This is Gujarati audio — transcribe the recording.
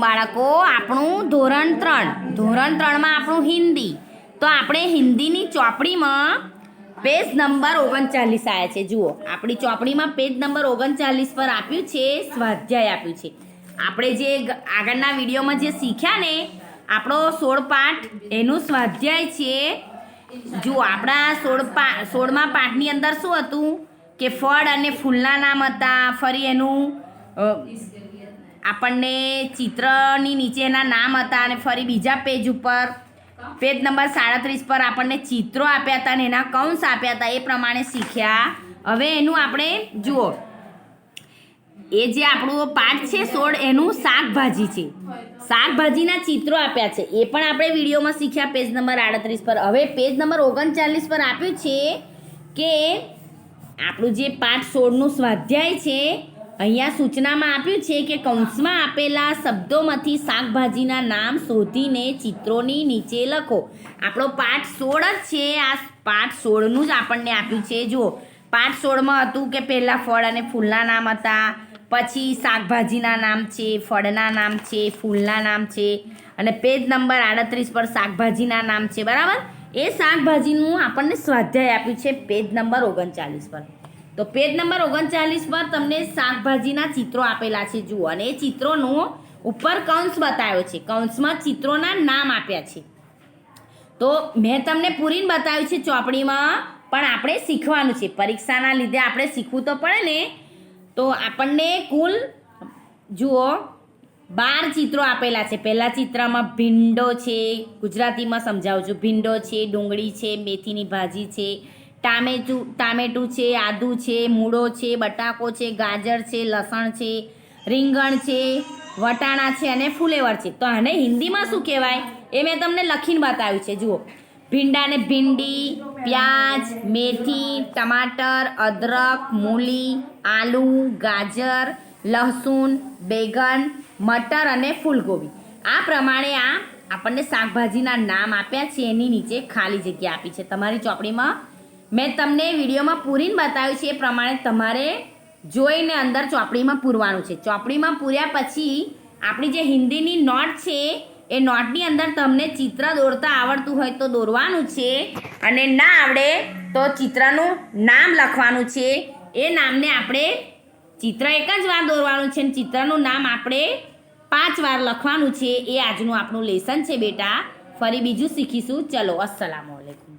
બાળકો આપણું ધોરણ 3માં આપણું હિન્દી. તો આપણે હિન્દીની ચોપડીમાં પેજ નંબર 39 આવ્યા છે. જુઓ, આપણી ચોપડીમાં પેજ નંબર 39 પર આપ્યું છે સ્વાધ્યાય આપ્યું છે. આપણે જે આગળના વિડીયોમાં જે શીખ્યા ને આપણો 16 પાઠ એનું સ્વાધ્યાય છે. જુઓ, આપણા 16મા પાઠની અંદર શું હતું કે ફળ અને ફૂલના નામ હતા. ફરી એનું આપણને ચિત્રની નીચેના નામ હતા અને ફરી બીજા પેજ ઉપર પેજ નંબર 37 પર આપણને ચિત્રો આપ્યા હતા અને એના કૌંસ આપ્યા હતા. એ પ્રમાણે શીખ્યા. હવે એનું આપણે જુઓ, એ જે આપણો પાઠ છે 16 એનું શાકભાજી છે. શાકભાજીના ચિત્રો આપ્યા છે એ પણ આપણે વિડીયોમાં શીખ્યા પેજ નંબર 38 પર. હવે પેજ નંબર 39 પર આપ્યું છે કે આપણું જે પાઠ 16નું સ્વાધ્યાય છે અહીંયા સૂચનામાં આપ્યું છે કે કૌંસમાં આપેલા શબ્દોમાંથી શાકભાજીના નામ શોધીને ચિત્રોની નીચે લખો. આપણો પાઠ 16 જ છે. આ પાઠ 16નું જ આપણને આપ્યું છે. જુઓ, પાઠ 16માં હતું કે પહેલાં ફળ અને ફૂલના નામ હતા, પછી શાકભાજીના નામ છે, ફળના નામ છે, ફૂલના નામ છે અને પેજ નંબર 38 પર શાકભાજીના નામ છે. બરાબર? એ શાકભાજીનું આપણને સ્વાધ્યાય આપ્યું છે પેજ નંબર 39 પર. તો પેજ નંબર 39 પર તમને શાકભાજીના ચિત્રો આપેલા છે. જુઓ, અને એ ચિત્રોનો ઉપર કૌંસ બતાવ્યો છે. કૌંસમાં ચિત્રોના નામ આપ્યા છે. તો મેં તમને પૂરીને બતાવ્યું છે ચોપડીમાં, પણ આપણે શીખવાનું છે. પરીક્ષાના લીધે આપણે શીખવું તો પડે ને. તો આપણને કુલ જુઓ 12 ચિત્રો આપેલા છે. પહેલા ચિત્રમાં ભીંડો છે, ગુજરાતીમાં સમજાવું છું. ભીંડો છે, ડુંગળી છે, મેથીની ભાજી છે, ટામેટું છે, આદુ છે, મૂળો છે, બટાકો છે, ગાજર છે, લસણ છે, રીંગણ છે, વટાણા છે અને ફુલેવર છે. તો આને હિન્દીમાં શું કહેવાય એ મેં તમને લખીને બતાવ્યું છે. જુઓ, ભીંડાને ભીંડી, પ્યાજ, મેથી, ટમાટર, અદરક, મૂલી, આલુ, ગાજર, લસણ, બેગન, મટર અને ફૂલગોબી. આ પ્રમાણે આ આપણને શાકભાજીના નામ આપ્યા છે. એની નીચે ખાલી જગ્યા આપી છે તમારી ચોપડીમાં. મેં તમને વિડીયોમાં પૂરીને બતાવ્યું છે એ પ્રમાણે તમારે જોઈને અંદર ચોપડીમાં પૂરવાનું છે. ચોપડીમાં પૂર્યા પછી આપણી જે હિન્દીની નોટ છે એ નોટની અંદર તમને ચિત્ર દોરતા આવડતું હોય તો દોરવાનું છે, અને ના આવડે તો ચિત્રનું નામ લખવાનું છે. એ નામને આપણે ચિત્ર એક જ વાર દોરવાનું છે અને ચિત્રનું નામ આપણે 5 વાર લખવાનું છે. એ આજનું આપણું લેસન છે બેટા. ફરી બીજું શીખીશું. ચલો, અસ્સલામુ અલૈકુમ.